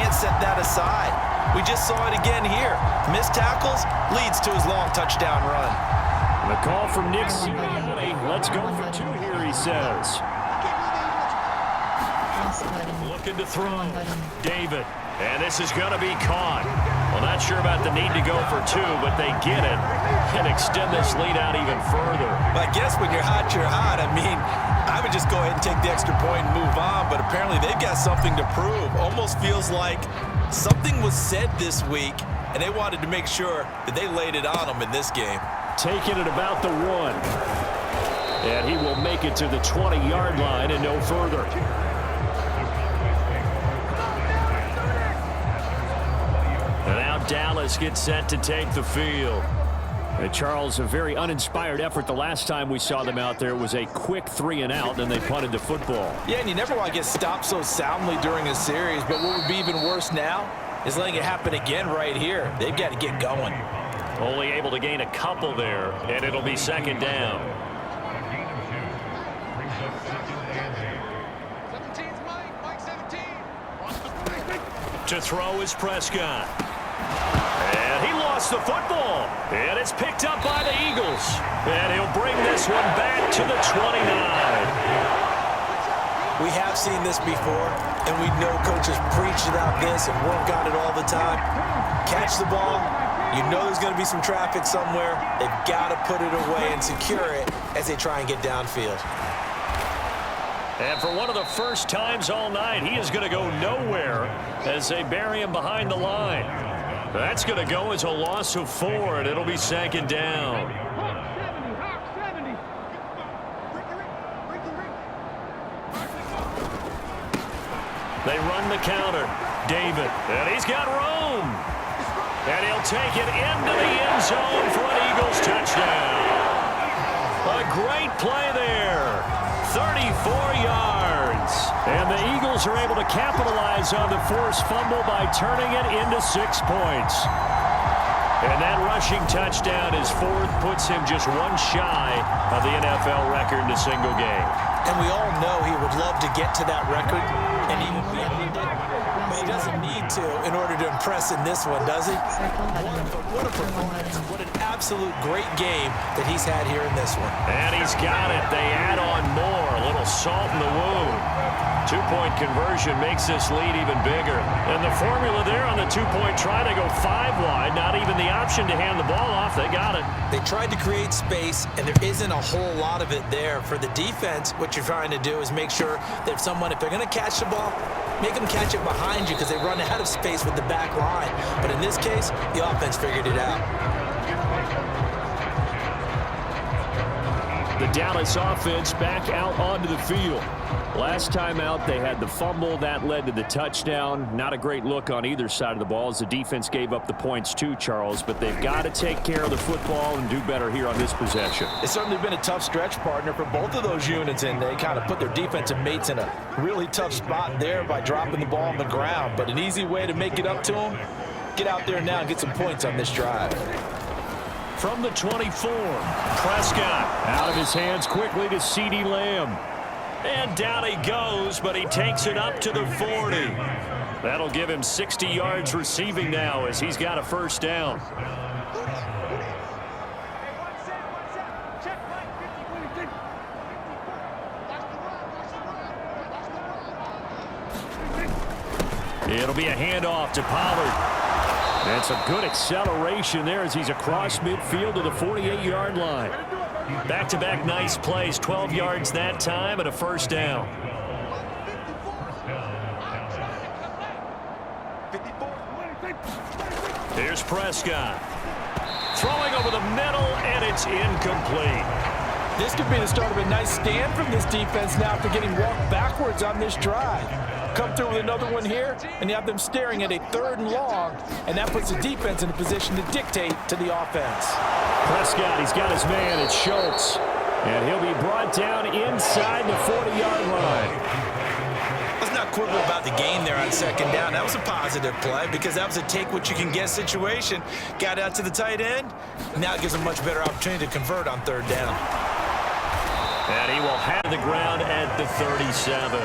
can't set that aside. We just saw it again here. Missed tackles leads to his long touchdown run. The call from Nick Sirianni. Let's go for 2 here, he says. Looking to throw. David. And this is going to be caught. Well, not sure about the need to go for 2, but they get it and extend this lead out even further. I guess when you're hot, you're hot. I mean, I would just go ahead and take the extra point and move on, but apparently they've got something to prove. Almost feels like something was said this week, and they wanted to make sure that they laid it on them in this game. Taking it about the 1. And he will make it to the 20-yard line and no further. And now Dallas gets set to take the field. And Charles, a very uninspired effort the last time we saw them out there. It was a quick 3 and out, and they punted the football. Yeah, and you never want to get stopped so soundly during a series, but what would be even worse now is letting it happen again right here. They've got to get going. Only able to gain a couple there, and it'll be 2nd down. To throw is Prescott. And he lost the football. And it's picked up by the Eagles. And he'll bring this one back to the 29. We have seen this before, and we know coaches preach about this and work on it all the time. Catch the ball. You know there's going to be some traffic somewhere. They've got to put it away and secure it as they try and get downfield. And for one of the first times all night, he is going to go nowhere as they bury him behind the line. That's going to go as a loss of 4, and it'll be 2nd down. They run the counter. David, and he's got room. And he'll take it into the end zone for an Eagles touchdown. A great play there. 34 yards. And the Eagles are able to capitalize on the forced fumble by turning it into 6 points. And that rushing touchdown, his 4th, puts him just 1 shy of the NFL record in a single game. And we all know he would love to get to that record and even beyond it. But he doesn't need to in order to impress in this one, does he? What a performance. What an absolute great game that he's had here in this one. And he's got it. They add on more. A little salt in the wound. 2-point conversion makes this lead even bigger. And the formula there on the 2-point try, they go 5 wide. Not even the option to hand the ball off. They got it. They tried to create space, and there isn't a whole lot of it there. For the defense, what you're trying to do is make sure that if they're going to catch the ball, make them catch it behind you because they run out of space with the back line. But in this case, the offense figured it out. The Dallas offense back out onto the field. Last time out, they had the fumble. That led to the touchdown. Not a great look on either side of the ball as the defense gave up the points too, Charles. But they've got to take care of the football and do better here on this possession. It's certainly been a tough stretch, partner, for both of those units, and they kind of put their defensive mates in a really tough spot there by dropping the ball on the ground. But an easy way to make it up to them, get out there now and get some points on this drive. From the 24, Prescott out of his hands quickly to CeeDee Lamb. And down he goes, but he takes it up to the 40. That'll give him 60 yards receiving now as he's got a 1st down. It'll be a handoff to Pollard. And some good acceleration there as he's across midfield to the 48-yard line. Back-to-back nice plays, 12 yards that time and a 1st down. Here's Prescott. Throwing over the middle, and it's incomplete. This could be the start of a nice stand from this defense now after getting walked backwards on this drive. Come through with another one here, and you have them staring at a 3rd and long, and that puts the defense in a position to dictate to the offense. Prescott, he's got his man, it's Schultz. And he'll be brought down inside the 40-yard line. Let's not quibble about the gain there on 2nd down. That was a positive play because that was a take-what-you-can-get situation. Got out to the tight end. Now it gives them a much better opportunity to convert on 3rd down. And he will have the ground at the 37.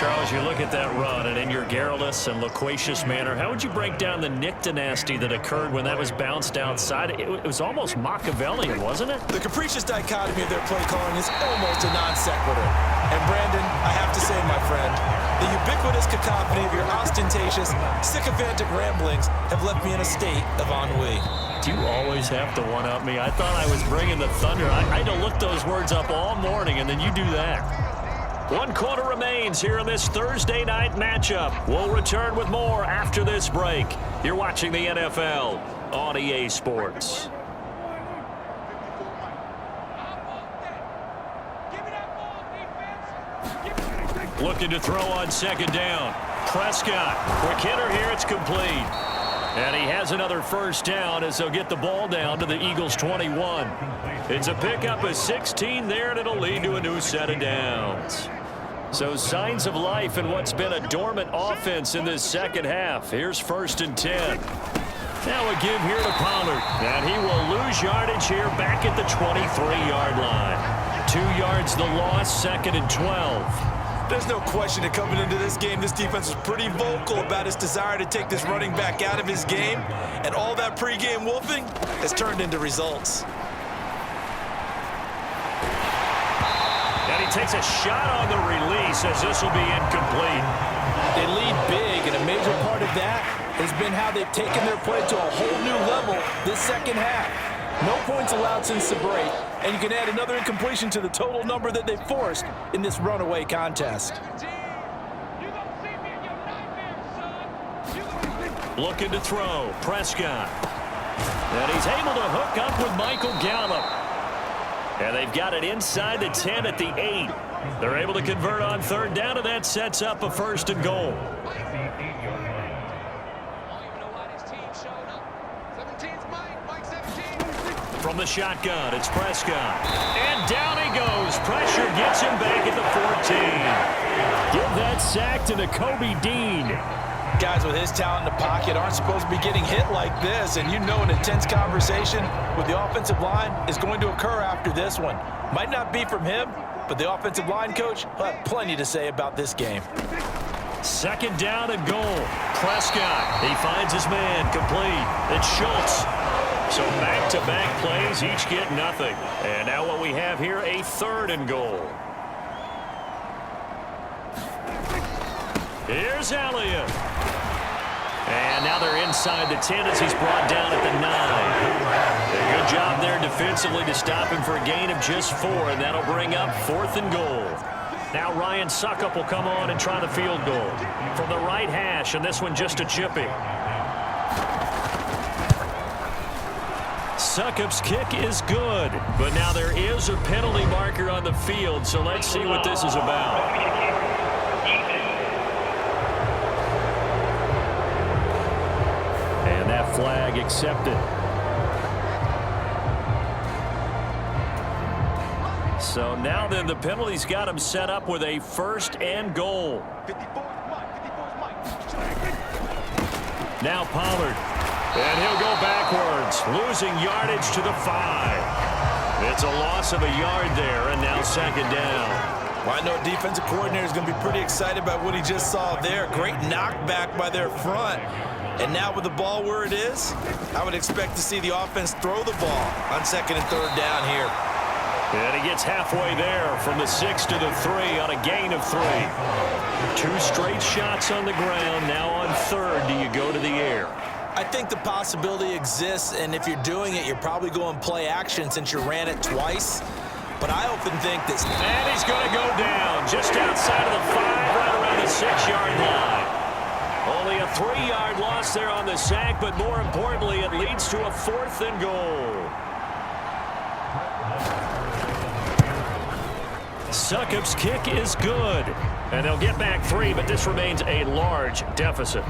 Charles, you look at that run, and in your garrulous and loquacious manner, how would you break down the Nick dynasty that occurred when that was bounced outside? It was almost Machiavellian, wasn't it? The capricious dichotomy of their play calling is almost a non sequitur. And Brandon, I have to say, my friend, the ubiquitous cacophony of your ostentatious, sycophantic ramblings have left me in a state of ennui. Do you always have to one-up me? I thought I was bringing the thunder. I had to look those words up all morning, and then you do that. 1 quarter remains here in this Thursday night matchup. We'll return with more after this break. You're watching the NFL on EA Sports. Looking to throw on second down. Prescott. Quick hitter here. It's complete. And he has another first down as they'll get the ball down to the Eagles' 21. It's a pickup of 16 there, and it'll lead to a new set of downs. So signs of life in what's been a dormant offense in this second half. Here's 1st and 10. Now a give here to Pollard. And he will lose yardage here back at the 23-yard line. 2 yards the loss, 2nd and 12. There's no question that coming into this game, this defense was pretty vocal about its desire to take this running back out of his game. And all that pregame wolfing has turned into results. And he takes a shot on the release as this will be incomplete. They lead big, and a major part of that has been how they've taken their play to a whole new level this second half. No points allowed since the break, and you can add another incompletion to the total number that they forced in this runaway contest. Looking to throw, Prescott. And he's able to hook up with Michael Gallup. And they've got it inside the 10 at the 8. They're able to convert on 3rd down, and that sets up a 1st and goal. From the shotgun, it's Prescott. And down he goes. Pressure gets him back at the 14. Give that sack to Nakobe Dean. Guys with his talent in the pocket aren't supposed to be getting hit like this, and you know an intense conversation with the offensive line is going to occur after this one. Might not be from him, but the offensive line coach will have plenty to say about this game. 2nd down and goal. Prescott, he finds his man, complete. It's Schultz. So back-to-back plays, each get nothing. And now what we have here, a 3rd and goal. Here's Elliott. And now they're inside the 10 as he's brought down at the 9. A good job there defensively to stop him for a gain of just 4, and that'll bring up 4th and goal. Now Ryan Suckup will come on and try the field goal from the right hash, and this one just a chipping. Succup's kick is good, but now there is a penalty marker on the field, so let's see what this is about. Flag accepted. So now then the penalty's got him set up with a 1st and goal. Now Pollard. And he'll go backwards, losing yardage to the 5. It's a loss of a yard there, and now 2nd down. Well, I know a defensive coordinator is going to be pretty excited about what he just saw there. Great knockback by their front. And now with the ball where it is, I would expect to see the offense throw the ball on 2nd and 3rd down here. And he gets halfway there from the 6 to the 3 on a gain of 3. 2 straight shots on the ground. Now on 3rd, do you go to the air? I think the possibility exists, and if you're doing it, you're probably going play action since you ran it twice. But I often think that... And he's going to go down just outside of the 5, right around the 6-yard line. Only a 3-yard loss there on the sack, but more importantly, it leads to a 4th and goal. Succup's kick is good. And they'll get back 3, but this remains a large deficit.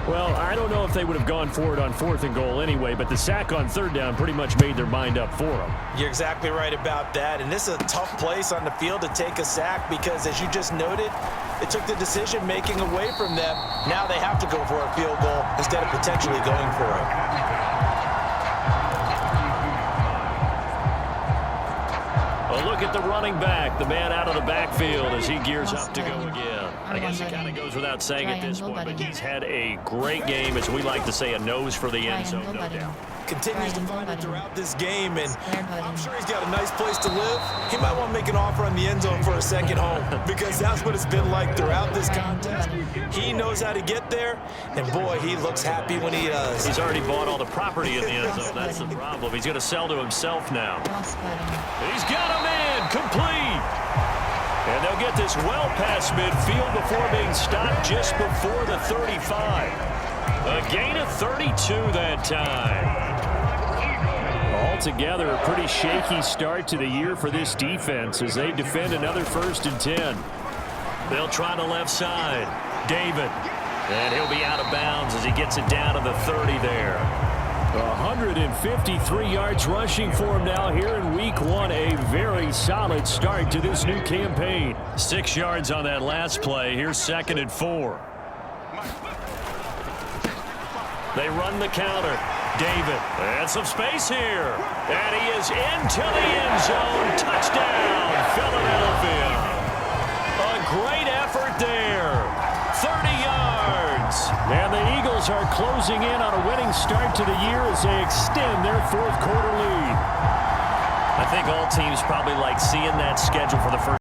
Well, I don't know if they would have gone for it on 4th and goal anyway, but the sack on 3rd down pretty much made their mind up for them. You're exactly right about that, and this is a tough place on the field to take a sack because, as you just noted, it took the decision-making away from them. Now they have to go for a field goal instead of potentially going for it. A look at the running back, the man out of the backfield as he gears up to go again. I guess it kind of goes without saying at this point, but he's had a great game, as we like to say, a nose for the end zone, no doubt. Continues to find it throughout this game, and I'm sure he's got a nice place to live. He might want to make an offer on the end zone for a second home, because that's what it's been like throughout this contest. He knows how to get there, and boy, he looks happy when he does. He's already bought all the property in the end zone. That's the problem. He's going to sell to himself now. He's got a man complete. And they'll get this well past midfield before being stopped just before the 35. A gain of 32 that time. Altogether, a pretty shaky start to the year for this defense as they defend another 1st and 10. They'll try the left side. David. And he'll be out of bounds as he gets it down to the 30 there. 153 yards rushing for him now here in week 1. A very solid start to this new campaign. 6 yards on that last play. Here's 2nd and 4. They run the counter. David. And some space here. And he is into the end zone. Touchdown, Philadelphia. A great effort there. 30 yards. And the Eagles are closing in on a winning start to the year as they extend their 4th quarter lead. I think all teams probably like seeing that schedule for the first